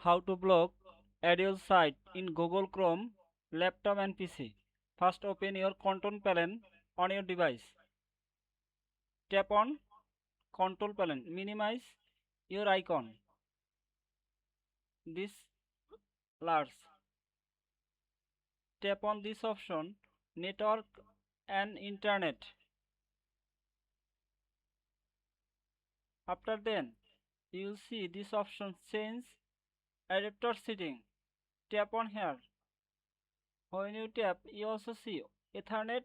How to block ADL site in Google Chrome, laptop and PC. First open your control panel on your device. Tap on control panel. Minimize your icon. This large. Tap on this option, network and internet. After then, you will see this option change adapter setting. Tap on here. When you tap, you also see Ethernet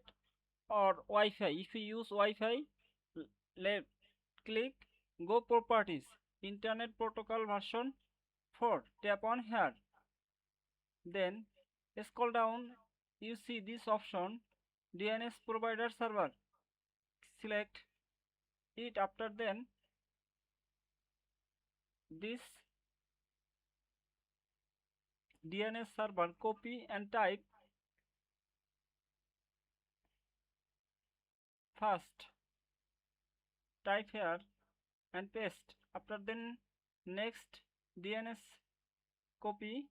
or Wi-Fi. If you use Wi-Fi, left click Go Properties, Internet Protocol version 4. Tap on here. Then scroll down. You see this option DNS Provider Server. Select it. After then this DNS server, copy and type first. Type here and paste. After then next DNS copy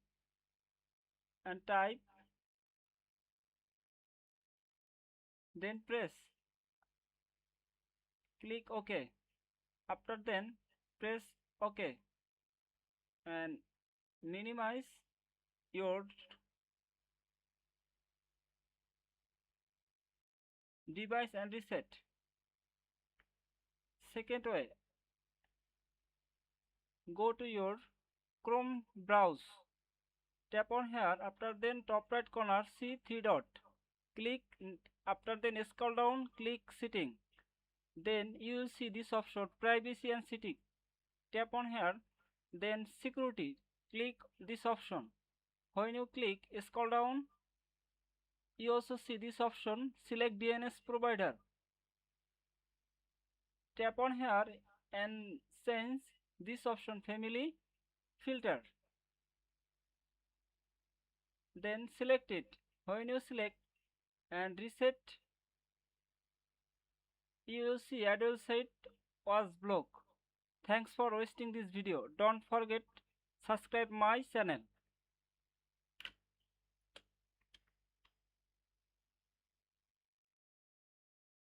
and type, then press, click OK. After then press OK and minimize your device and reset. Second way, go to your Chrome browse. Tap on here. After then top right corner, see three dot. Click. After then scroll down, click setting. Then you will see this option privacy and setting. Tap on here. Then security. Click this option. When you click, scroll down. You also see this option select DNS provider. Tap on here and change this option family filter. Then select it. When you select and reset, you will see ADL site was blocked. Thanks for watching this video. Don't forget subscribe my channel.